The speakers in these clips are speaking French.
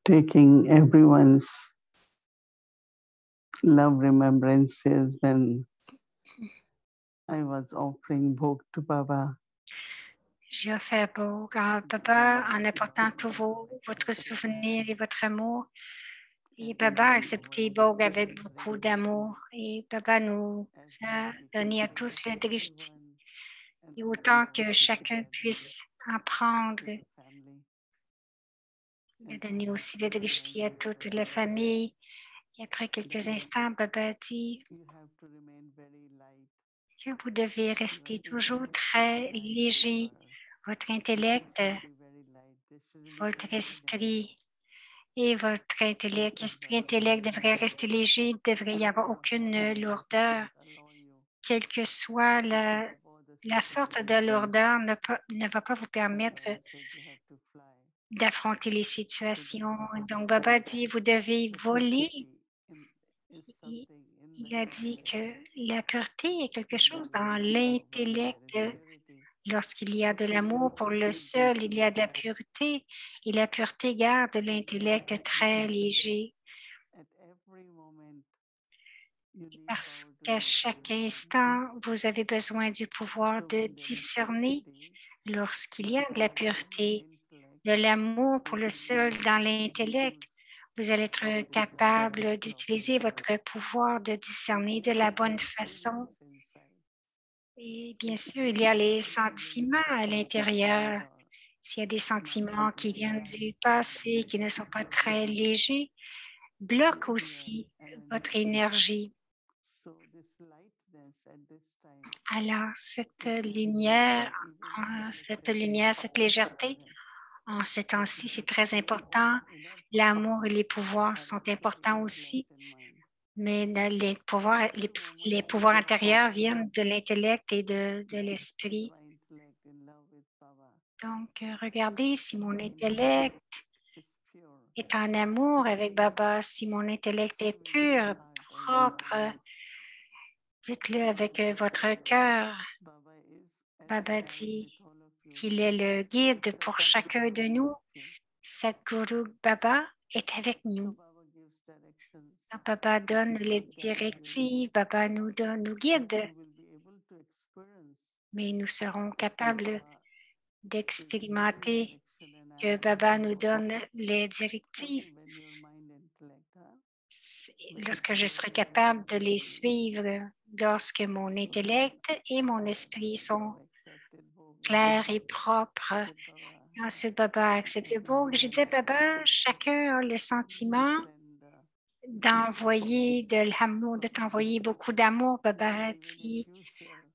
taking everyone's love remembrances when I was offering bhog to Baba. J'ai offert bhog à Baba en apportant tous votre souvenir et votre amour. Et Baba a accepté bhog avec beaucoup d'amour. Et Baba nous a donné à tous le drishti. Et autant que chacun puisse en prendre, il a donné aussi le drishti à toute la famille. Et après quelques instants, Baba a dit que vous devez rester toujours très léger. Votre intellect, votre esprit et votre intellect, devrait rester léger. Il ne devrait y avoir aucune lourdeur. Quelle que soit la sorte de lourdeur, ne va pas vous permettre d'affronter les situations. Donc, Baba dit, vous devez voler. Il a dit que la pureté est quelque chose dans l'intellect. Lorsqu'il y a de l'amour pour le seul, il y a de la pureté. Et la pureté garde l'intellect très léger. Parce qu'à chaque instant, vous avez besoin du pouvoir de discerner lorsqu'il y a de la pureté, de l'amour pour le seul dans l'intellect. Vous allez être capable d'utiliser votre pouvoir de discerner de la bonne façon. Et bien sûr, il y a les sentiments à l'intérieur. S'il y a des sentiments qui viennent du passé, qui ne sont pas très légers, bloquent aussi votre énergie. Alors, cette lumière, cette légèreté, en ce temps-ci, c'est très important. L'amour et les pouvoirs sont importants aussi, mais les pouvoirs intérieurs viennent de l'intellect et de l'esprit. Donc, regardez si mon intellect est en amour avec Baba, si mon intellect est pur, propre, dites-le avec votre cœur. Baba dit qu'il est le guide pour chacun de nous. Sadhguru Baba est avec nous. Baba donne les directives, Baba nous guide, mais nous serons capables d'expérimenter que Baba nous donne les directives. Lorsque je serai capable de les suivre, lorsque mon intellect et mon esprit sont clairs et propres. Ensuite, Baba a accepté. Bon, je disais, Baba, chacun a le sentiment d'envoyer de l'amour, de t'envoyer beaucoup d'amour. Baba a dit,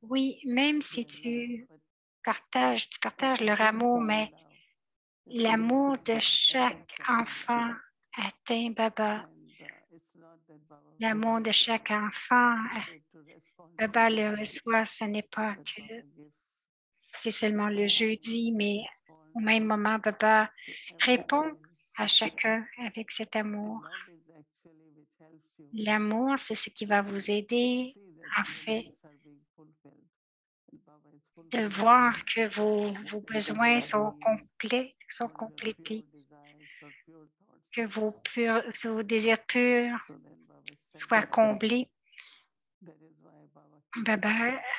oui, même si tu partages leur amour, mais l'amour de chaque enfant atteint Baba. L'amour de chaque enfant, Baba le reçoit, ce n'est pas que c'est seulement le jeudi, mais au même moment, Baba répond à chacun avec cet amour. L'amour, c'est ce qui va vous aider, en fait, de voir que vos besoins sont complets, sont complétés, que vos désirs purs soient comblés. Baba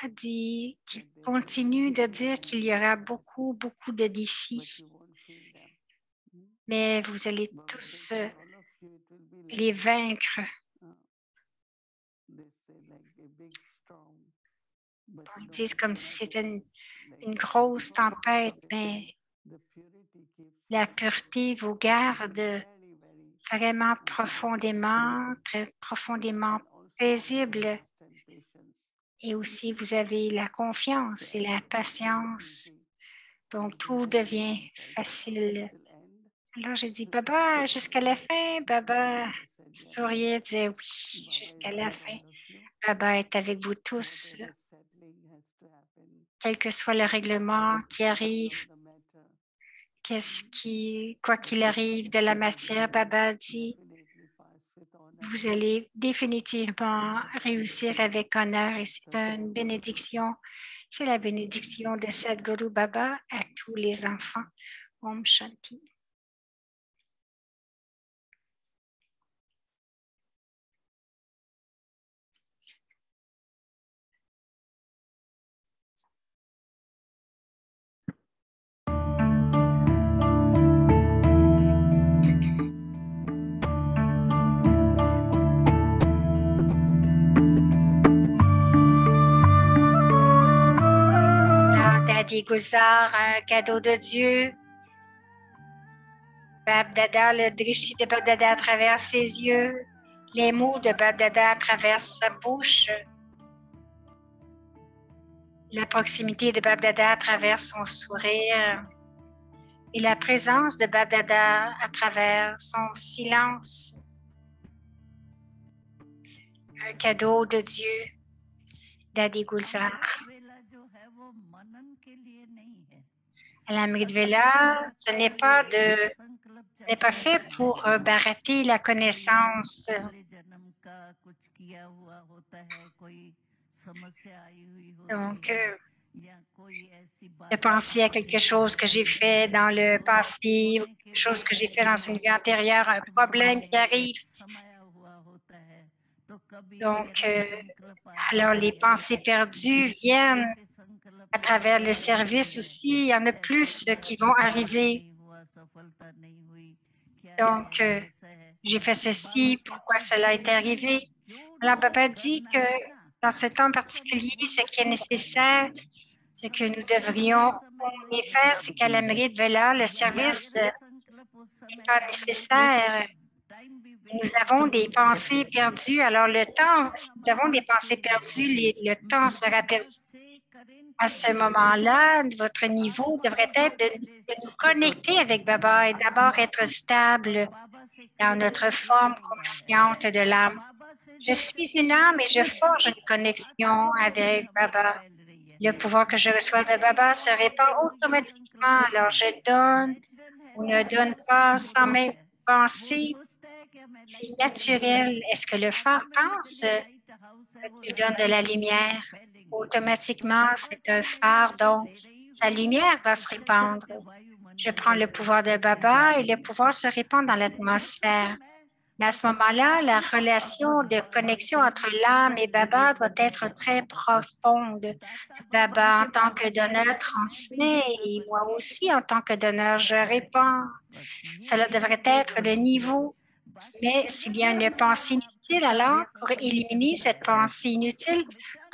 a dit qu'il continue de dire qu'il y aura beaucoup, beaucoup de défis, mais vous allez tous les vaincre. Ils disent comme si c'était une grosse tempête, mais la pureté vous garde vraiment profondément, très profondément paisible. Et aussi, vous avez la confiance et la patience. Donc, tout devient facile. Alors, j'ai dit, Baba, jusqu'à la fin. Baba souriait, disait oui, jusqu'à la fin. Baba est avec vous tous. Quel que soit le règlement qui arrive, quoi qu'il arrive de la matière, Baba dit, vous allez définitivement réussir avec honneur et c'est une bénédiction. C'est la bénédiction de Sadhguru Baba à tous les enfants. Om Shanti. Gulzar, un cadeau de Dieu. Bab Dada, le drishti de Bab Dada traverse ses yeux. Les mots de Bab Dada traversent sa bouche. La proximité de Bab Dada traverse son sourire. Et la présence de Bab Dada à travers son silence. Un cadeau de Dieu, Dadi Gulzar. L'Amrit Vela, ce n'est pas fait pour barater la connaissance. Donc, de penser à quelque chose que j'ai fait dans le passé, ou quelque chose que j'ai fait dans une vie antérieure, un problème qui arrive. Donc, alors les pensées perdues viennent à travers le service aussi. Il y en a plus qui vont arriver. Donc, j'ai fait ceci, pourquoi cela est arrivé. Alors, Baba dit que dans ce temps particulier, ce qui est nécessaire, ce que nous devrions faire, c'est qu'à l'Amrit Vela, le service n'est pas nécessaire. Nous avons des pensées perdues. Alors, le temps, si nous avons des pensées perdues, le temps sera perdu. À ce moment-là, votre niveau devrait être de nous connecter avec Baba et d'abord être stable dans notre forme consciente de l'âme. Je suis une âme et je forge une connexion avec Baba. Le pouvoir que je reçois de Baba se répand automatiquement. Alors, je donne ou ne donne pas sans même penser. C'est naturel. Est-ce que le phare pense? Il donne de la lumière. Automatiquement, c'est un phare, donc sa lumière va se répandre. Je prends le pouvoir de Baba et le pouvoir se répand dans l'atmosphère. À ce moment-là, la relation de connexion entre l'âme et Baba doit être très profonde. Baba, en tant que donneur, transmet et moi aussi, en tant que donneur, je répands. Cela devrait être le niveau. Mais s'il y a une pensée inutile, alors, pour éliminer cette pensée inutile,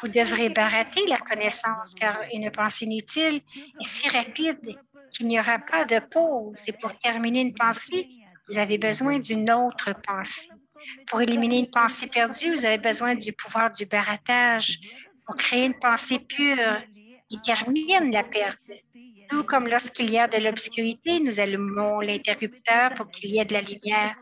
vous devrez barater la connaissance, car une pensée inutile est si rapide qu'il n'y aura pas de pause. Et pour terminer une pensée, vous avez besoin d'une autre pensée. Pour éliminer une pensée perdue, vous avez besoin du pouvoir du baratage. Pour créer une pensée pure qui termine la perte. Tout comme lorsqu'il y a de l'obscurité, nous allumons l'interrupteur pour qu'il y ait de la lumière.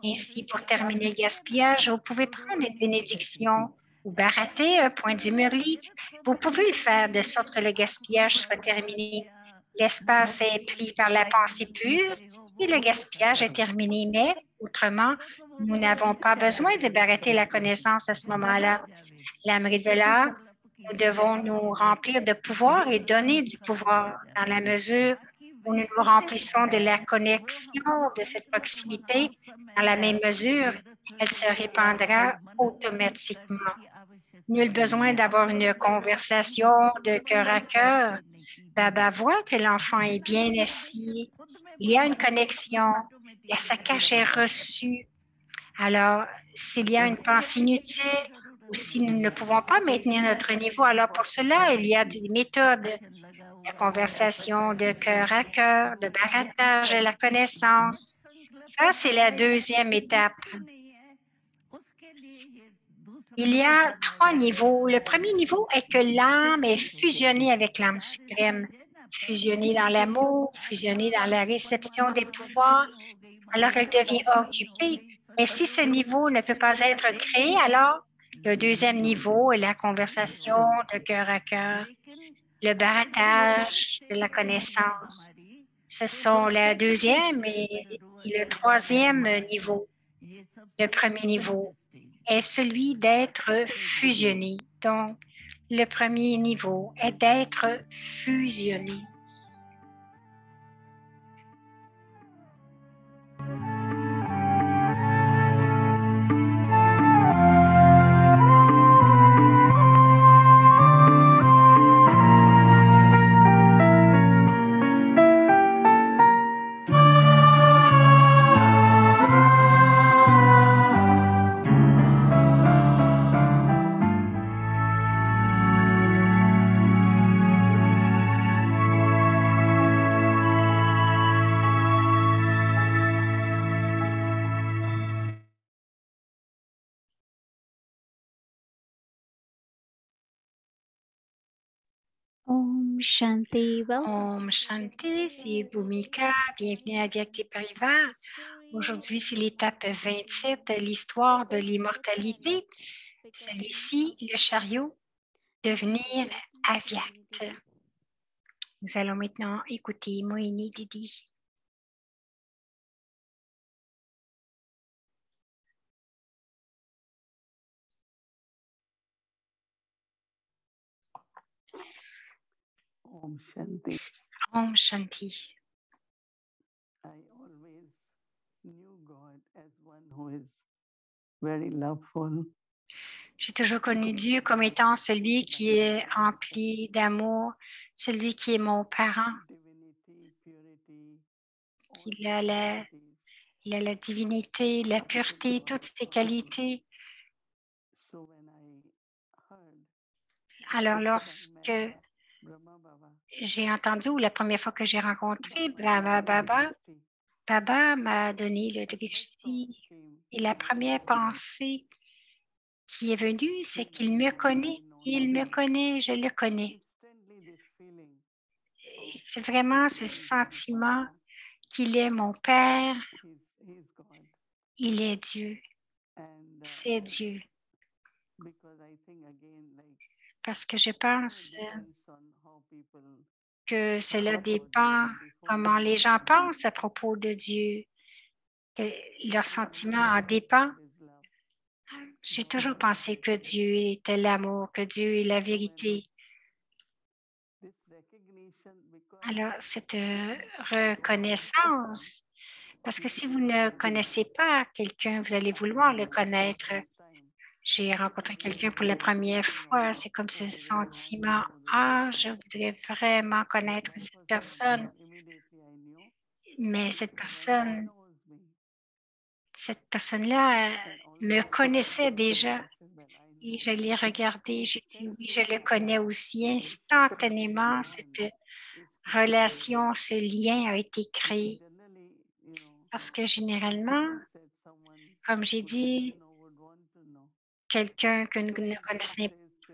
Ainsi, pour terminer le gaspillage, vous pouvez prendre une bénédiction ou barater un point du murli. Vous pouvez le faire de sorte que le gaspillage soit terminé. L'espace est pris par la pensée pure et le gaspillage est terminé. Mais, autrement, nous n'avons pas besoin de barater la connaissance à ce moment-là. L'Amrit Vela, nous devons nous remplir de pouvoir et donner du pouvoir dans la mesure où nous nous remplissons de la connexion, de cette proximité. Dans la même mesure, elle se répandra automatiquement. Nul besoin d'avoir une conversation de cœur à cœur. Baba voit que l'enfant est bien assis. Il y a une connexion. La sakash est reçue. Alors, s'il y a une pensée inutile ou si nous ne pouvons pas maintenir notre niveau, alors pour cela, il y a des méthodes. La conversation de cœur à cœur, de baratage de la connaissance. Ça, c'est la deuxième étape. Il y a 3 niveaux. Le premier niveau est que l'âme est fusionnée avec l'âme suprême, fusionnée dans l'amour, fusionnée dans la réception des pouvoirs, alors elle devient occupée. Mais si ce niveau ne peut pas être créé, alors le deuxième niveau est la conversation de cœur à cœur, le baratage de la connaissance. Ce sont le deuxième et le troisième niveau. Le premier niveau est celui d'être fusionné. Donc, le premier niveau est d'être fusionné. Om Shanti. Om Shanti, c'est Bhumika. Bienvenue à Vyakti Parivar. Aujourd'hui, c'est l'étape 27 de l'histoire de l'immortalité. Celui-ci, le chariot, devenir Avyakt. Nous allons maintenant écouter Mohini Didi. Om Shanti. Om Shanti. I always knew God as one who is very loveful. J'ai toujours connu Dieu comme étant celui qui est rempli d'amour, celui qui est mon parent. Il a la divinité, la pureté, toutes ses qualités. Alors, lorsque j'ai entendu, ou la première fois que j'ai rencontré Brahma Baba, Baba m'a donné le drishti. Et la première pensée qui est venue, c'est qu'il me connaît. Il me connaît, je le connais. C'est vraiment ce sentiment qu'il est mon Père. Il est Dieu. C'est Dieu. Parce que je pense que cela dépend comment les gens pensent à propos de Dieu. Leur sentiment en dépend. J'ai toujours pensé que Dieu était l'amour, que Dieu est la vérité. Alors, cette reconnaissance, parce que si vous ne connaissez pas quelqu'un, vous allez vouloir le connaître. J'ai rencontré quelqu'un pour la première fois, c'est comme ce sentiment, ah, je voudrais vraiment connaître cette personne. Mais cette personne-là me connaissait déjà. Et je l'ai regardé, j'ai dit oui, je le connais aussi. Instantanément, cette relation, ce lien a été créé. Parce que généralement, comme j'ai dit, quelqu'un que nous ne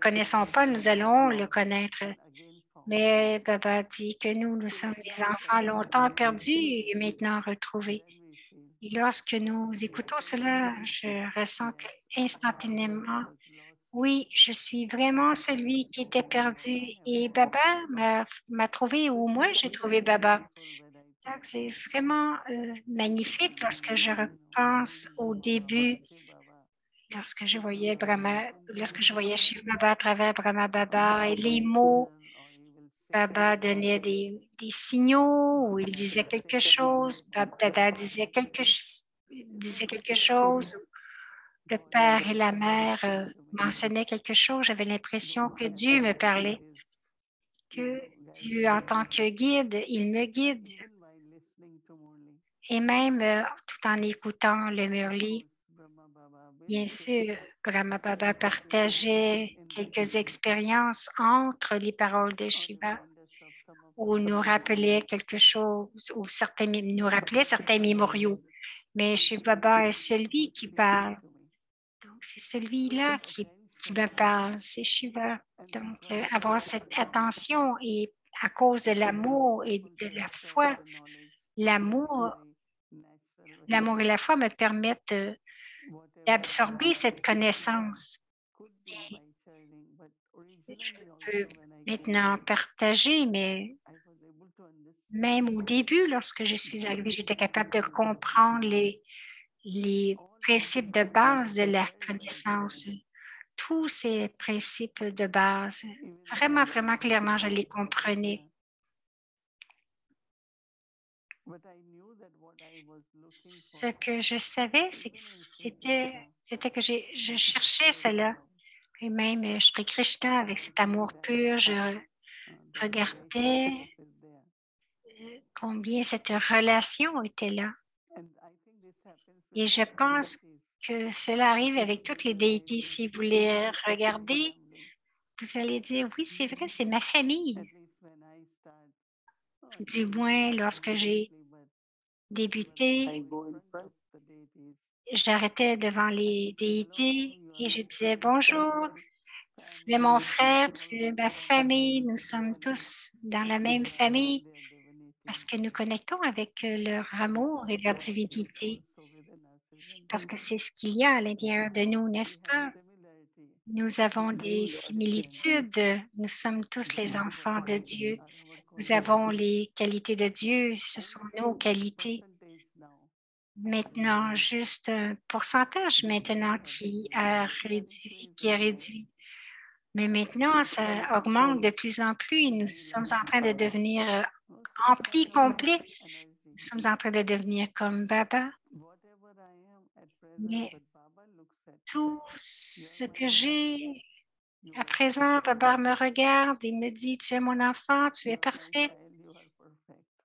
connaissons pas, nous allons le connaître. Mais Baba dit que nous sommes des enfants longtemps perdus et maintenant retrouvés. Et lorsque nous écoutons cela, je ressens que instantanément, oui, je suis vraiment celui qui était perdu et Baba m'a trouvé ou moi j'ai trouvé Baba. Donc, c'est vraiment magnifique lorsque je repense au début, lorsque je voyais Shiv Baba à travers Brahma Baba et les mots, Baba donnait des signaux ou il disait quelque chose, Baba disait quelque chose. Le père et la mère mentionnaient quelque chose. J'avais l'impression que Dieu me parlait, que Dieu, en tant que guide, il me guide. Et même tout en écoutant le Murli, bien sûr, Brahma Baba partageait quelques expériences entre les paroles de Shiva ou nous rappelait quelque chose, ou nous rappelait certains mémoriaux. Mais Shiva Baba est celui qui parle. Donc, c'est celui-là qui me parle, c'est Shiva. Donc, avoir cette attention et à cause de l'amour et de la foi, l'amour et la foi me permettent d'absorber cette connaissance. Et je peux maintenant partager, mais même au début, lorsque je suis arrivée, j'étais capable de comprendre les principes de base de la connaissance. Tous ces principes de base, vraiment, vraiment clairement, je les comprenais. Ce que je savais, c'était que je cherchais cela. Et même Shri Krishna, avec cet amour pur, je regardais combien cette relation était là. Et je pense que cela arrive avec toutes les déités. Si vous les regardez, vous allez dire, oui, c'est vrai, c'est ma famille. Du moins, lorsque j'ai débuté, j'arrêtais devant les déités et je disais bonjour. tu es mon frère, tu es ma famille, nous sommes tous dans la même famille parce que nous connectons avec leur amour et leur divinité. C'est parce que c'est ce qu'il y a à l'intérieur de nous, n'est-ce pas? Nous avons des similitudes. Nous sommes tous les enfants de Dieu. Nous avons les qualités de Dieu. Ce sont nos qualités. Maintenant, juste un pourcentage maintenant qui est réduit. Mais maintenant, ça augmente de plus en plus et nous sommes en train de devenir amplis, complets. Nous sommes en train de devenir comme Baba. Mais tout ce que j'ai à présent, Baba me regarde et me dit, tu es mon enfant, tu es parfait.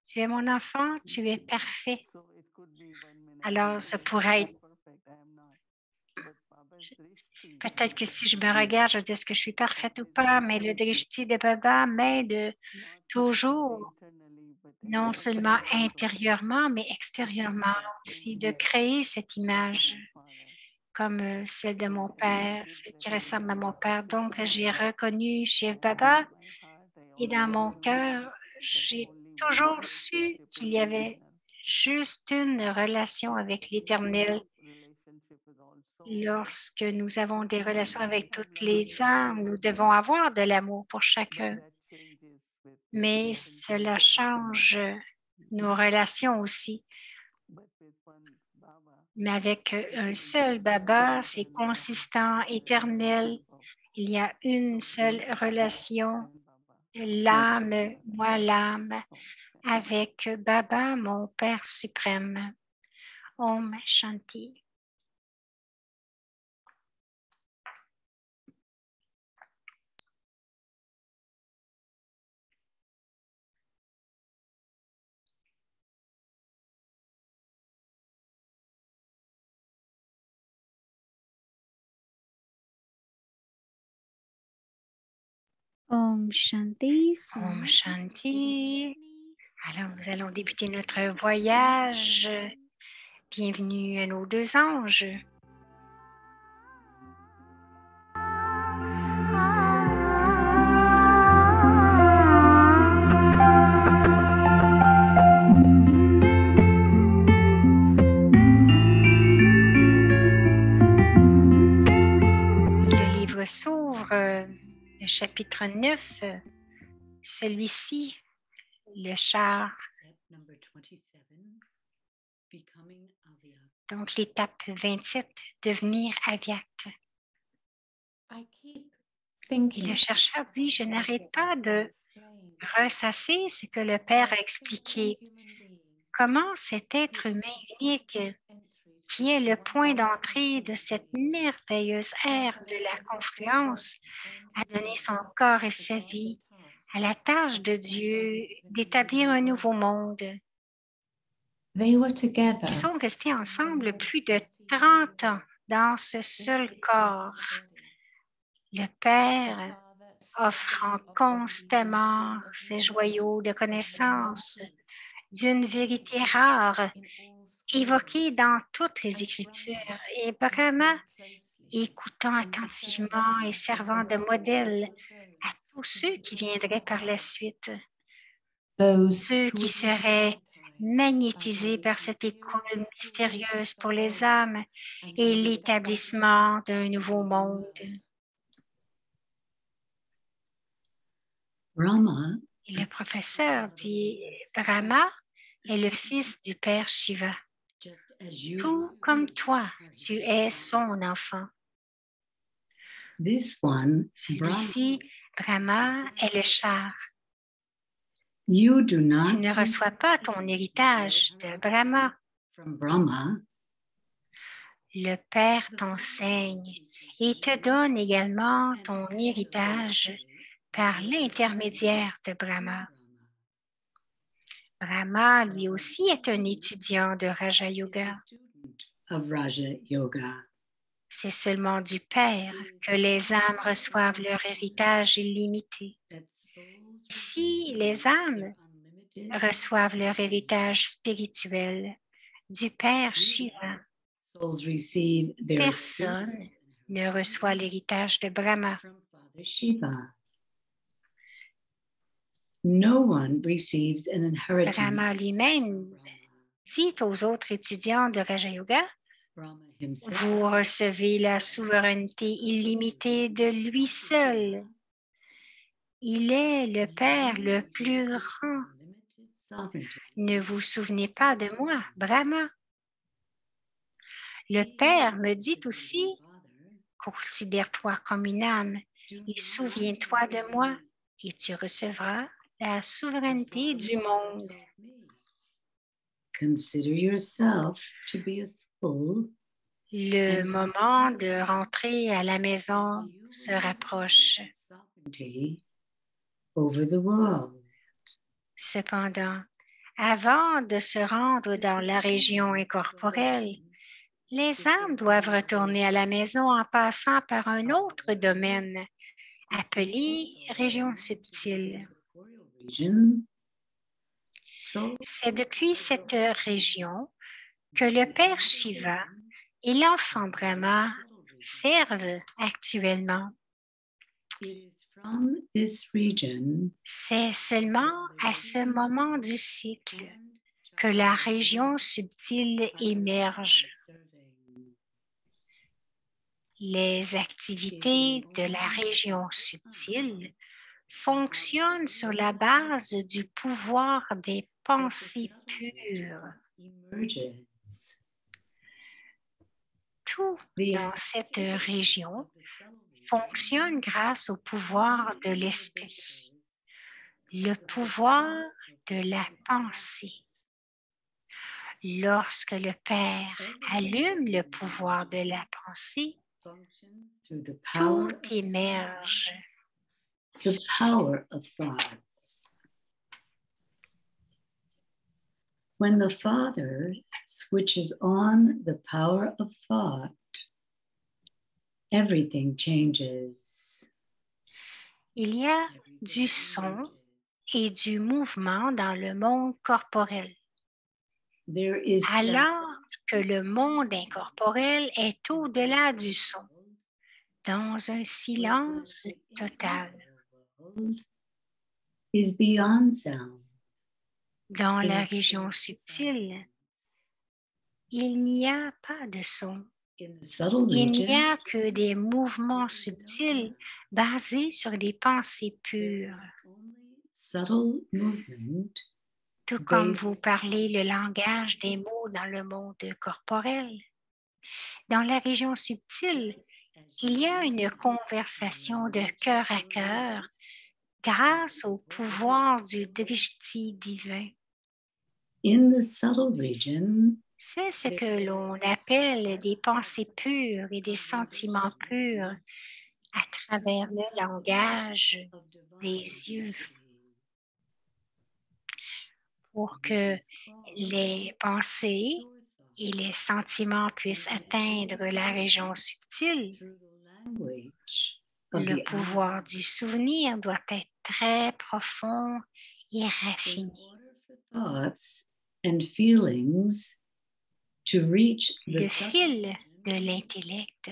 Tu es mon enfant, tu es parfait. Alors, ça pourrait être peut-être que si je me regarde, je dis est-ce que je suis parfaite ou pas, mais le drishti de Baba m'aide toujours, non seulement intérieurement, mais extérieurement aussi, de créer cette image comme celle de mon père, celle qui ressemble à mon père. Donc, j'ai reconnu Shiv Baba et dans mon cœur, j'ai toujours su qu'il y avait juste une relation avec l'Éternel. Lorsque nous avons des relations avec toutes les âmes, nous devons avoir de l'amour pour chacun. Mais cela change nos relations aussi. Mais avec un seul Baba, c'est consistant, éternel. Il y a une seule relation, l'âme, moi l'âme, avec Baba, mon Père suprême. Om Shanti. Om Shanti. Om Shanti. Alors, nous allons débuter notre voyage. Bienvenue à nos deux anges. Le livre s'ouvre, le chapitre 9, celui-ci, le char. Donc, l'étape 27, devenir avyakt. Et le chercheur dit, je n'arrête pas de ressasser ce que le Père a expliqué. Comment cet être humain unique, qui est le point d'entrée de cette merveilleuse ère de la confluence, a donné son corps et sa vie à la tâche de Dieu d'établir un nouveau monde. Ils sont restés ensemble plus de 30 ans dans ce seul corps. Le Père offrant constamment ses joyaux de connaissance d'une vérité rare, évoquée dans toutes les Écritures, et Brahma écoutant attentivement et servant de modèle à tous ceux qui viendraient par la suite, ceux qui seraient magnétisés par cette école mystérieuse pour les âmes et l'établissement d'un nouveau monde. Et le professeur dit, Brahma est le fils du Père Shiva. Tout comme toi, tu es son enfant. Celui-ci, Brahma, est le char. Tu ne reçois pas ton héritage de Brahma. Le Père t'enseigne et te donne également ton héritage par l'intermédiaire de Brahma. Brahma, lui aussi, est un étudiant de Raja Yoga. C'est seulement du Père que les âmes reçoivent leur héritage illimité. Si les âmes reçoivent leur héritage spirituel du Père Shiva, personne ne reçoit l'héritage de Brahma. Shiva. No one receives an inheritance. Brahma lui-même dit aux autres étudiants de Raja Yoga, Brahma himself vous recevez la souveraineté illimitée de lui seul. Il est le Père le plus grand. limited sovereignty. Ne vous souvenez pas de moi, Brahma. Le Père me dit aussi, considère-toi comme une âme et souviens-toi de moi et tu recevras la souveraineté du monde. Consider yourself to be a soul. Le moment de rentrer à la maison se rapproche. Sovereignty over the world. Cependant, avant de se rendre dans la région incorporelle, les âmes doivent retourner à la maison en passant par un autre domaine appelé région subtile. Region. So C'est depuis cette région que le Père Shiva et l'enfant Brahma servent actuellement. it is from this region C'est seulement à ce moment du cycle que la région subtile émerge. Les activités de la région subtile fonctionnent sur la base du pouvoir des pensées pures. emerges. Tout dans cette région fonctionne grâce au pouvoir de l'esprit, le pouvoir de la pensée. Lorsque le Père allume le pouvoir de la pensée, Functions through the power, tout émerge. the power of thoughts. When the Father switches on the power of thought, everything changes. Il y a du son et du mouvement dans le monde corporel, There is alors que le monde incorporel est au-delà du son, dans un silence total. is beyond sound. Dans la région subtile, il n'y a pas de son. In the subtle Il n'y region, a que des mouvements subtils basés sur des pensées pures. only subtle movement Tout comme vous parlez le langage des mots dans le monde corporel. Dans la région subtile, il y a une conversation de cœur à cœur grâce au pouvoir du drishti divin. in the subtle region. C'est ce que l'on appelle des pensées pures et des sentiments purs à travers le langage des yeux. Pour que les pensées et les sentiments puissent atteindre la région subtile, Through the language of le the pouvoir du souvenir doit être très profond et in raffiné. order for thoughts and feelings to reach the Le subtle fil region, de l'intellect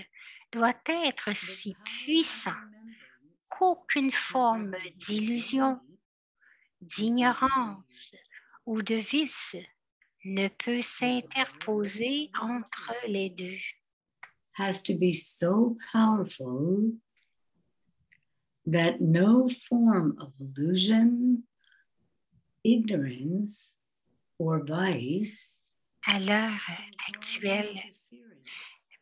doit être the si power of puissant remembrance qu'aucune forme d'illusion, d'ignorance ou de vice ne peut s'interposer entre les deux. has to be so powerful that no form of illusion, ignorance, or vice À l'heure actuelle,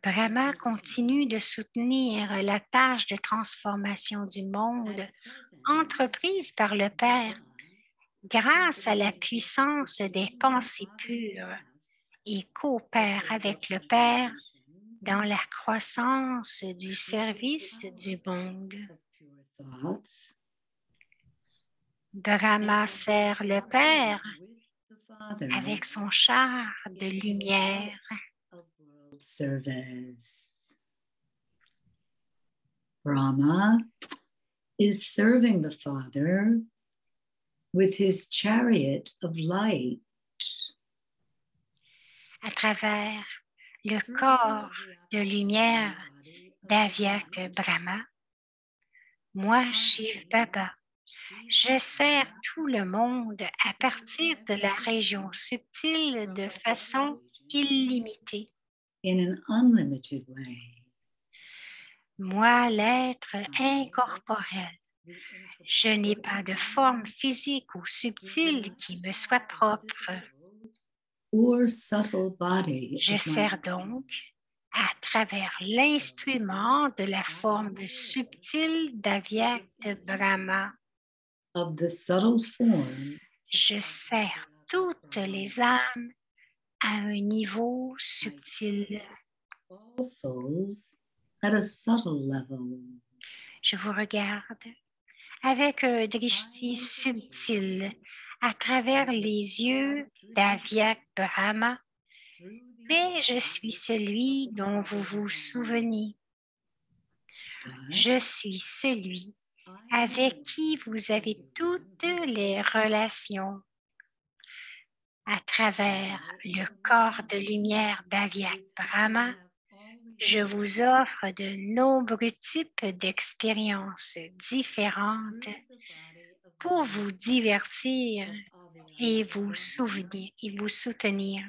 Brahma continue de soutenir la tâche de transformation du monde entreprise par le Père grâce à la puissance des pensées pures et coopère avec le Père dans la croissance du service du monde. thoughts Brahma sert le Père with the Father avec son char de lumière. of world service. Brahma is serving the Father with his chariot of light. À travers le corps de lumière d'Avyakt Brahma, Moi, Shiv Baba, je sers tout le monde à partir de la région subtile de façon illimitée. In an unlimited way. Moi, l'être incorporel, je n'ai pas de forme physique ou subtile qui me soit propre. Or subtle body. Je sers donc à travers l'instrument de la forme subtile d'Avyakt Brahma. Of the subtle form. Je sers toutes les âmes à un niveau subtil. All souls at a subtle level. Je vous regarde avec un drishti subtil à travers les yeux d'Avyakt Brahma, mais je suis celui dont vous vous souvenez. Je suis celui avec qui vous avez toutes les relations. À travers le corps de lumière d'Avyakt Brahma, je vous offre de nombreux types d'expériences différentes pour vous divertir et vous soutenir.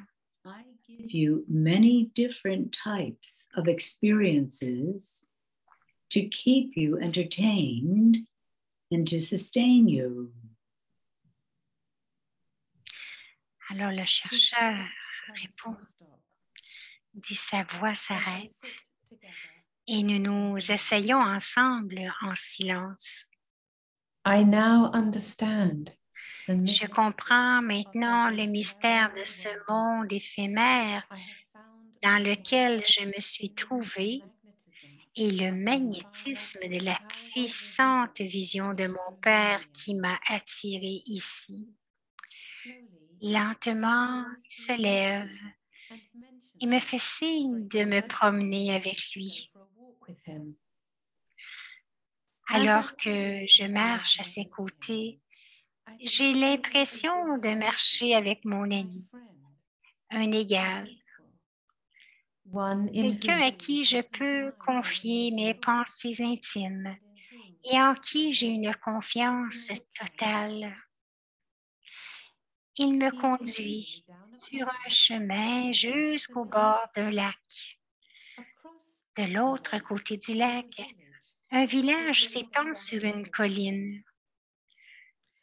I give you many different types of experiences to keep you entertained and to sustain you. Alors le chercheur répond, dit sa voix s'arrête et nous nous essayons ensemble en silence. I now understand. Je comprends maintenant le mystère de ce monde éphémère dans lequel je me suis trouvée et le magnétisme de la puissante vision de mon Père qui m'a attirée ici. Lentement, il se lève et me fait signe de me promener avec lui. Alors que je marche à ses côtés, j'ai l'impression de marcher avec mon ami, un égal, quelqu'un à qui je peux confier mes pensées intimes et en qui j'ai une confiance totale. Il me conduit sur un chemin jusqu'au bord d'un lac. De l'autre côté du lac, un village s'étend sur une colline.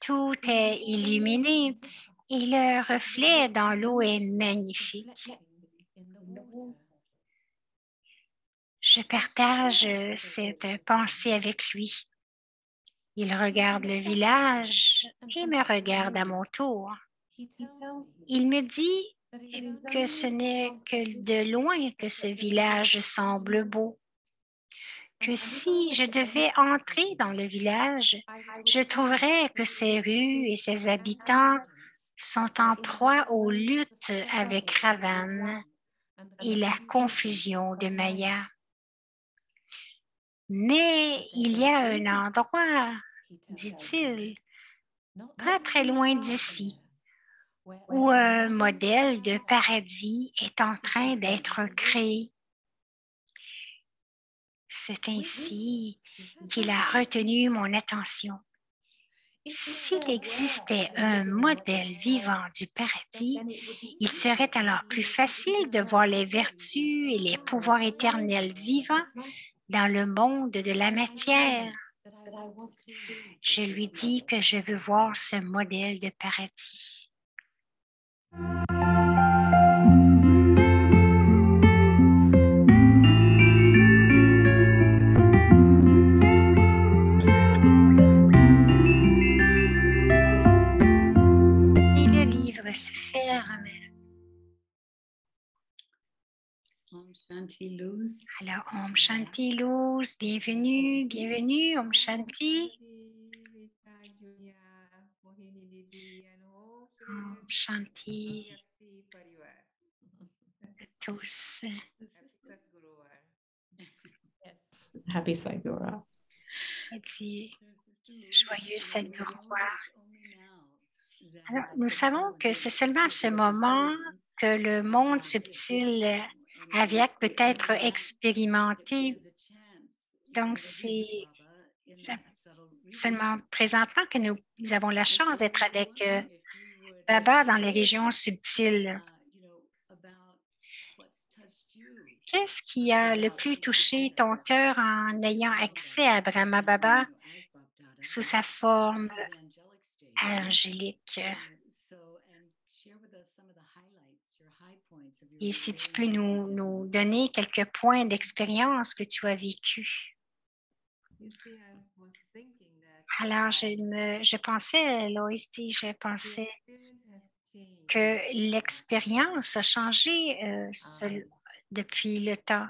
Tout est illuminé et le reflet dans l'eau est magnifique. Je partage cette pensée avec lui. Il regarde le village et me regarde à mon tour. Il me dit que ce n'est que de loin que ce village semble beau, que si je devais entrer dans le village, je trouverais que ses rues et ses habitants sont en proie aux luttes avec Ravan et la confusion de Maya. Mais il y a un endroit, dit-il, pas très loin d'ici, où un modèle de paradis est en train d'être créé. C'est ainsi qu'il a retenu mon attention. S'il existait un modèle vivant du paradis, il serait alors plus facile de voir les vertus et les pouvoirs éternels vivants dans le monde de la matière. Je lui dis que je veux voir ce modèle de paradis. Se ferme. Om Shanti Luz. Alors, Om Shanti Luz, bienvenue, bienvenue, Om Shanti. Om Shanti à tous. Yes. Happy Sadhguru. Et dit, joyeux Sadhguru. Alors, nous savons que c'est seulement à ce moment que le monde subtil Avyakt peut être expérimenté. Donc, c'est seulement présentement que nous avons la chance d'être avec Baba dans les régions subtiles. Qu'est-ce qui a le plus touché ton cœur en ayant accès à Brahma Baba sous sa forme angélique? Et si tu peux nous donner quelques points d'expérience que tu as vécu. Alors, je pensais, Loïs dit, je pensais que l'expérience a changé depuis le temps.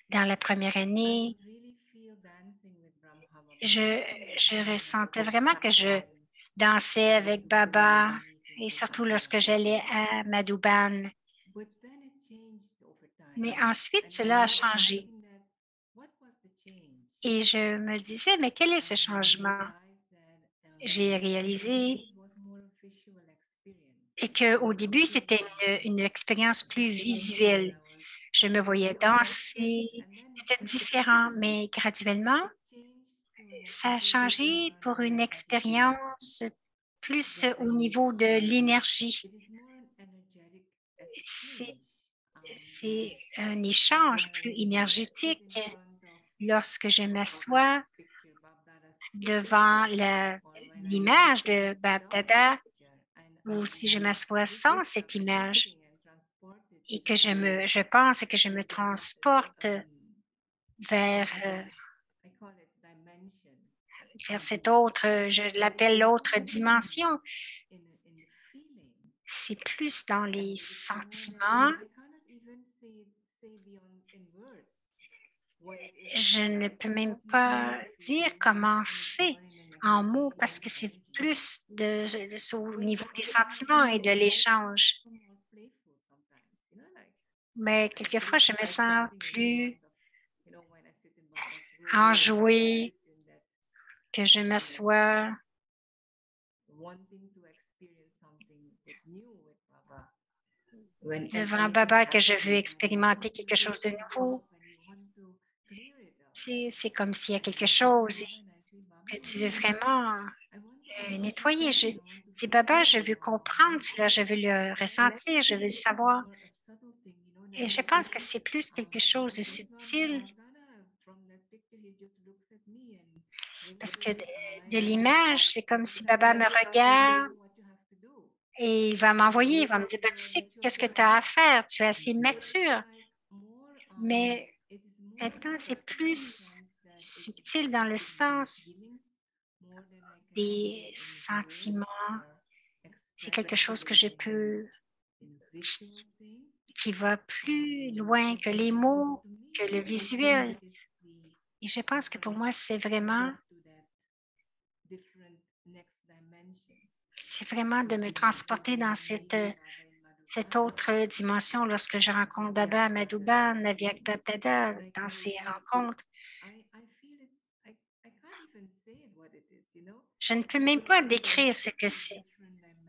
Dans la première année, je ressentais vraiment que je dansais avec Baba et surtout lorsque j'allais à Madhuban. Mais ensuite, cela a changé. Et je me disais, mais quel est ce changement? J'ai réalisé qu'au début, c'était une expérience plus visuelle. Je me voyais danser, c'était différent, mais graduellement, ça a changé pour une expérience plus au niveau de l'énergie. C'est un échange plus énergétique lorsque je m'assois devant l'image de Bab Dada ou si je m'assois sans cette image et que je pense et que je me transporte vers cette autre, je l'appelle l'autre dimension. C'est plus dans les sentiments. Je ne peux même pas dire comment c'est en mots parce que c'est plus au niveau des sentiments et de l'échange. Mais quelquefois, je me sens plus enjouée, que je m'assois devant Baba, que je veux expérimenter quelque chose de nouveau. C'est comme s'il y a quelque chose que tu veux vraiment nettoyer. Je dis, Baba, je veux comprendre cela, je veux le ressentir, je veux le savoir. Et je pense que c'est plus quelque chose de subtil. Parce que de l'image, c'est comme si Baba me regarde et il va m'envoyer, il va me dire, ben, tu sais qu'est-ce que tu as à faire, tu es assez mature. Mais maintenant, c'est plus subtil dans le sens des sentiments. C'est quelque chose que je peux, qui va plus loin que les mots, que le visuel. Et je pense que pour moi, c'est vraiment de me transporter dans cette autre dimension lorsque je rencontre Baba à Madhuban, avec Bab Dada, dans ces rencontres. Je ne peux même pas décrire ce que c'est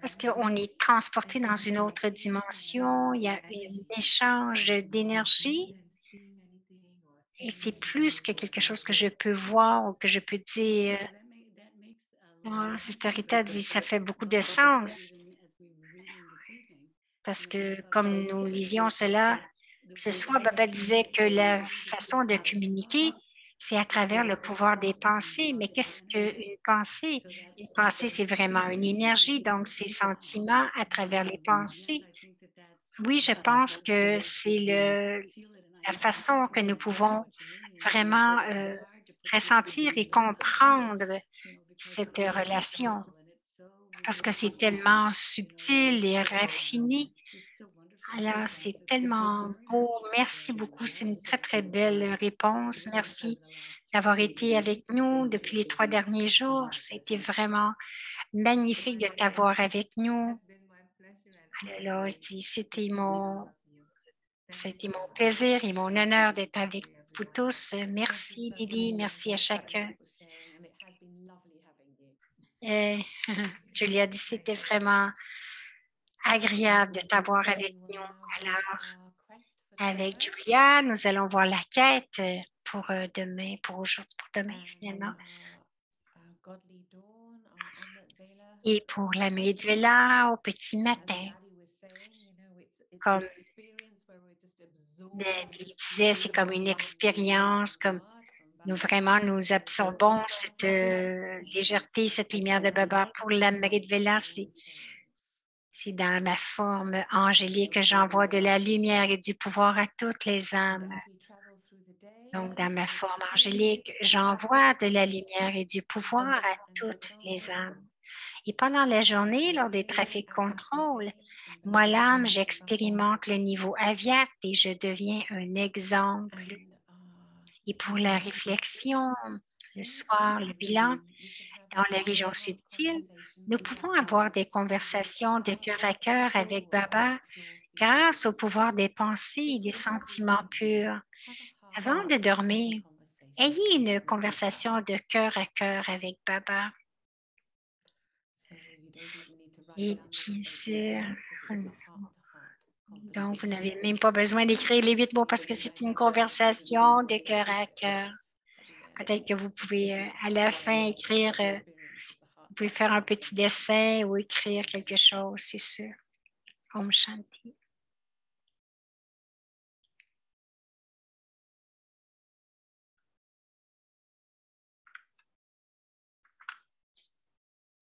parce qu'on est transporté dans une autre dimension, il y a un échange d'énergie et c'est plus que quelque chose que je peux voir ou que je peux dire. Sister Rita dit ça fait beaucoup de sens parce que comme nous lisions cela, ce soir, Baba disait que la façon de communiquer, c'est à travers le pouvoir des pensées. Mais qu'est-ce qu'une pensée? Une pensée, c'est vraiment une énergie, donc c'est sentiments à travers les pensées. Oui, je pense que c'est la façon que nous pouvons vraiment ressentir et comprendre cette relation parce que c'est tellement subtil et raffiné. Alors, c'est tellement beau. Merci beaucoup. C'est une très, très belle réponse. Merci d'avoir été avec nous depuis les 3 derniers jours. C'était vraiment magnifique de t'avoir avec nous. Alors, c'était mon plaisir et mon honneur d'être avec vous tous. Merci, Lily. Merci à chacun. Julia dit c'était vraiment agréable de t'avoir avec nous. Alors, avec Julia, nous allons voir la quête pour demain, pour aujourd'hui, pour demain finalement. Et pour l'Amrit Vela au petit matin, comme Daddy disait, c'est comme une expérience, comme nous absorbons cette légèreté, cette lumière de Baba. Pour l'Amrit Vela, c'est dans ma forme angélique que j'envoie de la lumière et du pouvoir à toutes les âmes. Donc, dans ma forme angélique, j'envoie de la lumière et du pouvoir à toutes les âmes. Et pendant la journée, lors des trafics contrôles, moi, l'âme, j'expérimente le niveau aviat et je deviens un exemple. Et pour la réflexion, le soir, le bilan, dans les régions subtiles, nous pouvons avoir des conversations de cœur à cœur avec Baba grâce au pouvoir des pensées et des sentiments purs. Avant de dormir, ayez une conversation de cœur à cœur avec Baba. Et bien sûr, donc vous n'avez même pas besoin d'écrire les 8 mots parce que c'est une conversation de cœur à cœur. Peut-être que vous pouvez à la fin écrire, vous pouvez faire un petit dessin ou écrire quelque chose, c'est sûr. Om Shanti.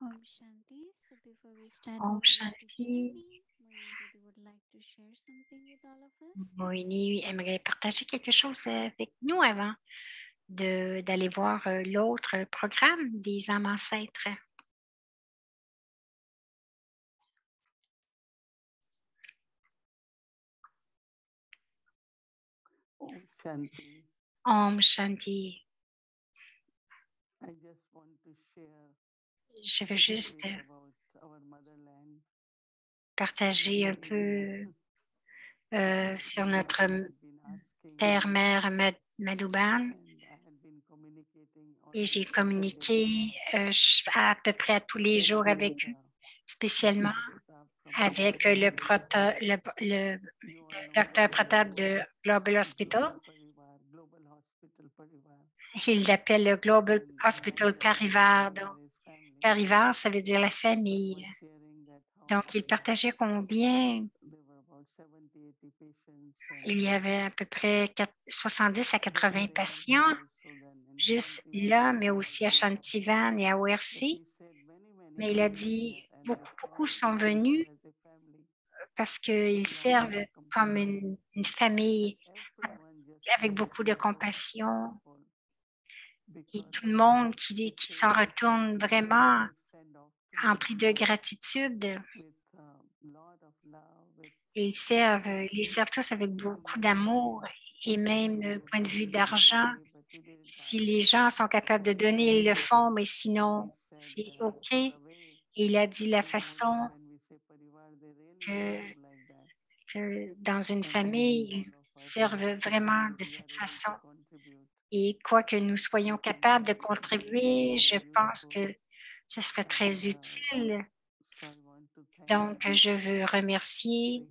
Om Shanti. So before we start Om our Shanti. Moini would like to share something with all of us. Moini aimerait partager quelque chose avec nous avant d'aller voir l'autre programme des âmes ancêtres. Om Shanti. Om Shanti. I just want to share Je veux juste about our motherland. partager un peu sur notre terre-mère Madhouban. Et j'ai communiqué à peu près à tous les jours avec eux, spécialement avec le docteur Pratap de Global Hospital. Il l'appelle le Global Hospital Parivar. Donc, Parivar, ça veut dire la famille. Donc, il partageait combien il y avait à peu près 70 à 80 patients, juste là, mais aussi à Shantivan et à ORC. Mais il a dit, beaucoup sont venus parce qu'ils servent comme une famille avec beaucoup de compassion. Et tout le monde qui s'en retourne vraiment empli de gratitude. Et ils les servent tous avec beaucoup d'amour et même du point de vue d'argent. Si les gens sont capables de donner, ils le font, mais sinon, c'est OK. Et il a dit la façon que dans une famille, ils servent vraiment de cette façon. Et quoi que nous soyons capables de contribuer, je pense que ce serait très utile. Donc, je veux remercier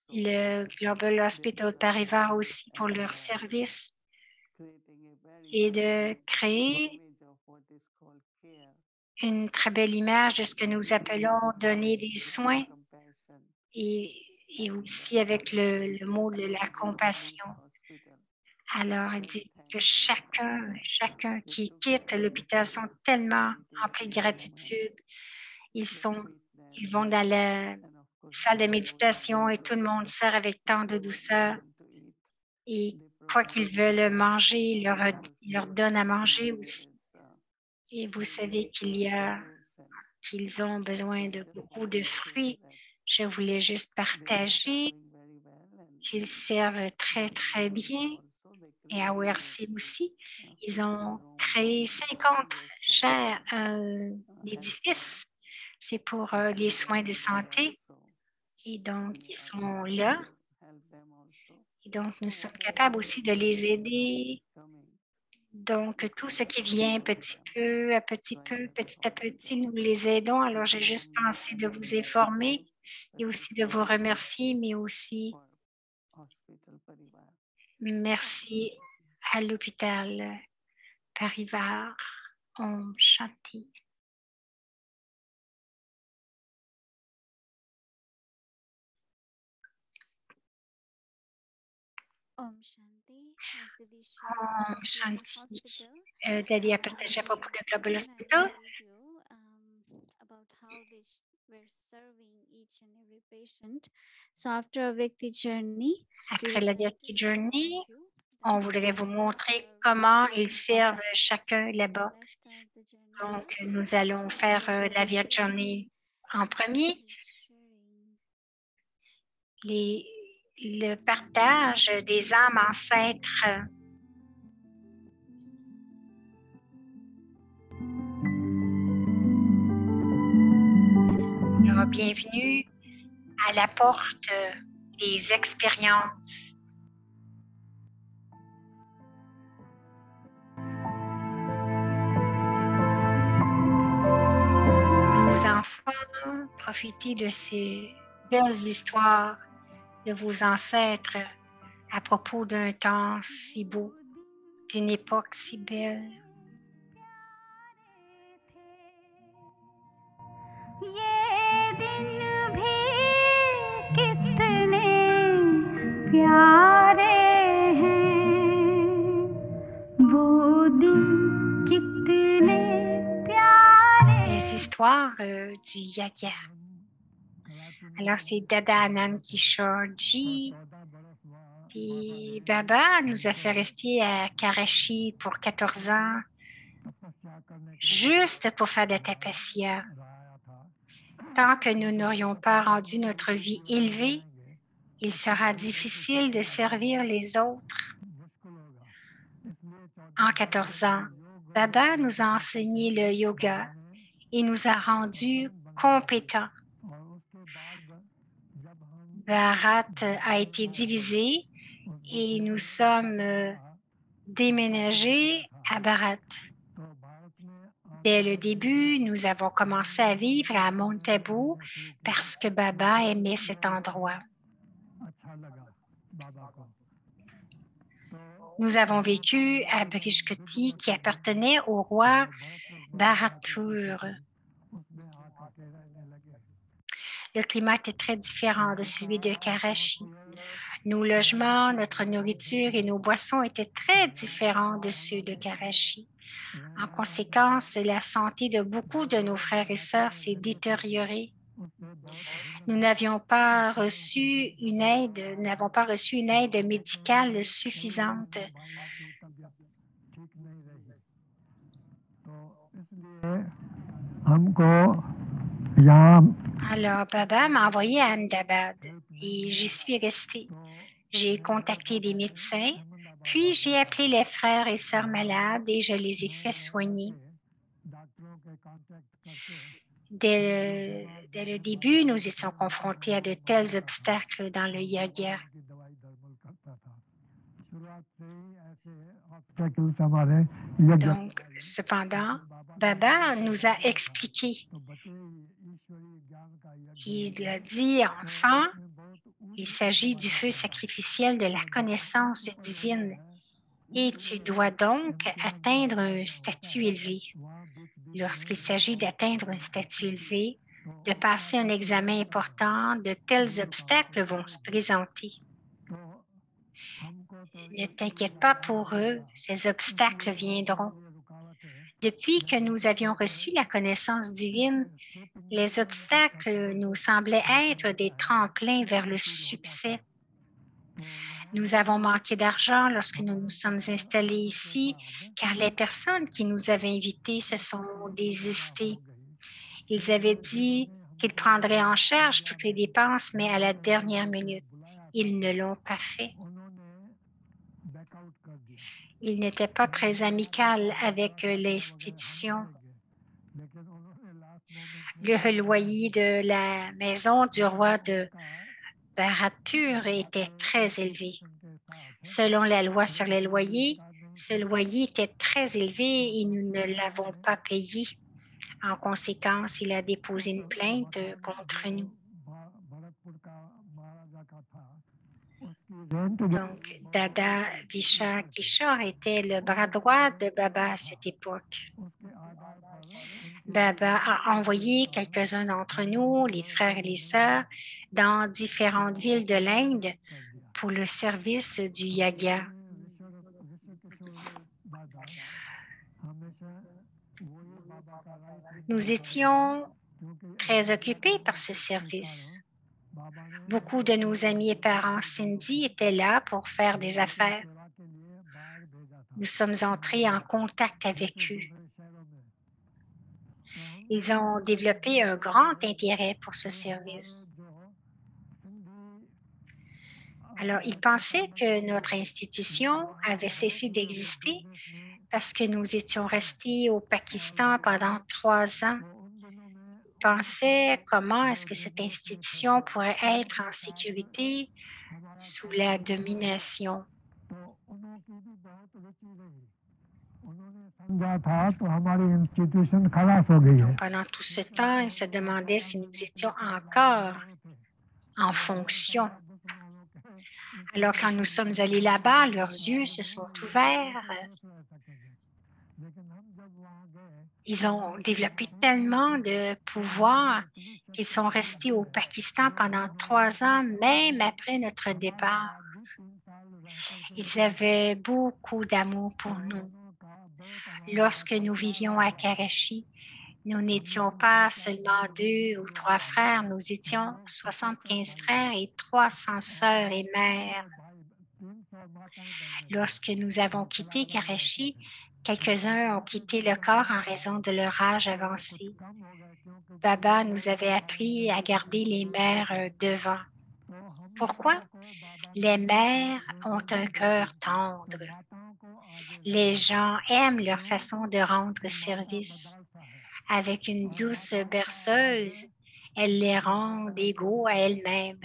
le Global Hospital Parivar aussi pour leur service et de créer une très belle image de ce que nous appelons donner des soins et aussi avec le mot de la compassion. Alors, il dit que chacun qui quitte l'hôpital sont tellement emplis de gratitude. Ils vont dans la salle de méditation et tout le monde sert avec tant de douceur. Et quoi qu'ils veulent manger, il leur donne à manger aussi. Et vous savez qu'ils ont besoin de beaucoup de fruits. Je voulais juste partager qu'ils servent très, très bien. Et à ORC aussi, ils ont créé 50 chers édifices. C'est pour les soins de santé. Et donc, ils sont là. Et donc, nous sommes capables aussi de les aider. Donc, tout ce qui vient petit à petit, nous les aidons. Alors, j'ai juste pensé de vous informer et aussi de vous remercier, mais aussi Merci à l'hôpital Parivar. Om Shanti. Om Shanti. As Didi Om shared Shanti. hospital, Daddy a partagé à propos de Global given a Hospital. video about how they were serving each and every patient. So after a Vyakti journey, Après la Vyakti Journey, on on voudrait vous montrer comment ils servent chacun là-bas. Donc, nous allons faire la Vyakti Journey en premier. Le partage des âmes ancêtres. Alors, bienvenue à la porte des expériences. Vos enfants, profitez de ces belles histoires de vos ancêtres à propos d'un temps si beau, d'une époque si belle. Les histoires du Yagya. Alors, c'est Dada Anand Kishore Ji. Et Baba nous a fait rester à Karachi pour 14 ans, juste pour faire de tapasya. Tant que nous n'aurions pas rendu notre vie élevée, il sera difficile de servir les autres. En 14 ans, Baba nous a enseigné le yoga et nous a rendus compétents. Bharat a été divisé et nous sommes déménagés à Bharat. Dès le début, nous avons commencé à vivre à Mount Abu parce que Baba aimait cet endroit. Nous avons vécu à Brishkoti qui appartenait au roi Bharatpur. Le climat était très différent de celui de Karachi. Nos logements, notre nourriture et nos boissons étaient très différents de ceux de Karachi. En conséquence, la santé de beaucoup de nos frères et sœurs s'est détériorée. Nous n'avons pas reçu une aide médicale suffisante. Alors, Baba m'a envoyé à Ahmedabad et j'y suis restée. J'ai contacté des médecins, puis j'ai appelé les frères et sœurs malades et je les ai fait soigner. Dès le début, nous étions confrontés à de tels obstacles dans le yoga. Donc, cependant, Baba nous a expliqué. Il a dit, enfant, il s'agit du feu sacrificiel de la connaissance divine et tu dois donc atteindre un statut élevé. Lorsqu'il s'agit d'atteindre un statut élevé, de passer un examen important, de tels obstacles vont se présenter. Ne t'inquiète pas pour eux, ces obstacles viendront. Depuis que nous avions reçu la connaissance divine, les obstacles nous semblaient être des tremplins vers le succès. Nous avons manqué d'argent lorsque nous nous sommes installés ici, car les personnes qui nous avaient invités se sont désistées. Ils avaient dit qu'ils prendraient en charge toutes les dépenses, mais à la dernière minute, ils ne l'ont pas fait. Ils n'étaient pas très amicaux avec l'institution. Le loyer de la maison du roi de Bharatpur était très élevé. Selon la loi sur les loyers, ce loyer était très élevé et nous ne l'avons pas payé. En conséquence, il a déposé une plainte contre nous. Donc, Dada Vishak Kishore était le bras droit de Baba à cette époque. Baba a envoyé quelques-uns d'entre nous, les frères et les sœurs, dans différentes villes de l'Inde pour le service du yaga. Nous étions très occupés par ce service. Beaucoup de nos amis et parents Sindhi étaient là pour faire des affaires. Nous sommes entrés en contact avec eux. Ils ont développé un grand intérêt pour ce service. Alors, ils pensaient que notre institution avait cessé d'exister parce que nous étions restés au Pakistan pendant 3 ans. Ils pensaient comment est-ce que cette institution pourrait être en sécurité sous la domination. Donc, pendant tout ce temps, ils se demandaient si nous étions encore en fonction. Alors, quand nous sommes allés là-bas, leurs yeux se sont ouverts. Ils ont développé tellement de pouvoir qu'ils sont restés au Pakistan pendant 3 ans, même après notre départ. Ils avaient beaucoup d'amour pour nous. Lorsque nous vivions à Karachi, nous n'étions pas seulement 2 ou 3 frères, nous étions 75 frères et 300 sœurs et mères. Lorsque nous avons quitté Karachi, quelques-uns ont quitté le corps en raison de leur âge avancé. Baba nous avait appris à garder les mères devant. Pourquoi? Les mères ont un cœur tendre. Les gens aiment leur façon de rendre service. Avec une douce berceuse, elles les rendent égaux à elles-mêmes.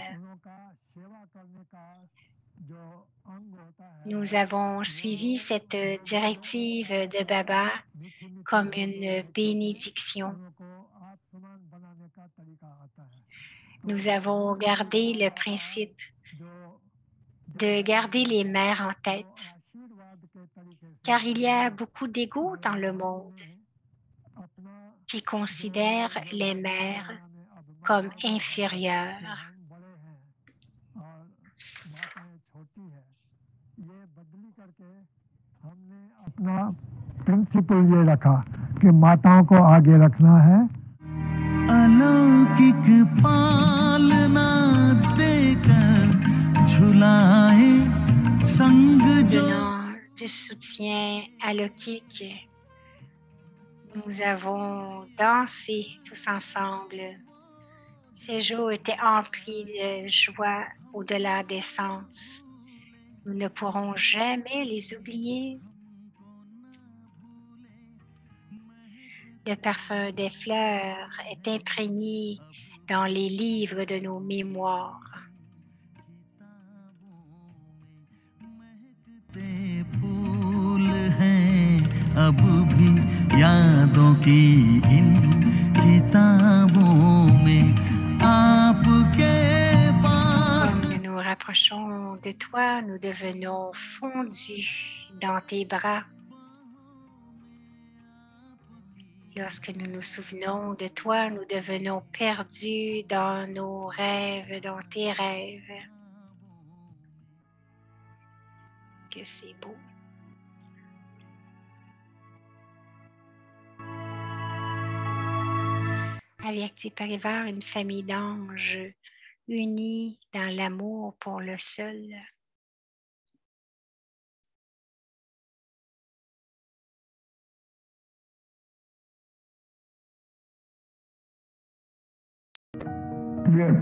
Nous avons suivi cette directive de Baba comme une bénédiction. Nous avons gardé le principe de garder les mères en tête, car il y a beaucoup d'ego dans le monde qui considèrent les mères comme inférieures. अपना प्रिंसिपल ये रखा कि माताओं को आगे रखना है अलौकिक पालना देकर झुलाए संग जो Donnant du soutien à Lokik, nous avons dansé tous ensemble. Ces jours étaient emplis de joie au-delà des sens. Nous ne pourrons jamais les oublier. Le parfum des fleurs est imprégné dans les livres de nos mémoires. Comme nous nous rapprochons de toi, nous devenons fondus dans tes bras. Lorsque nous nous souvenons de toi, nous devenons perdus dans nos rêves, dans tes rêves. Que c'est beau. Avyakti Parivar, une famille d'anges unis dans l'amour pour le seul. We are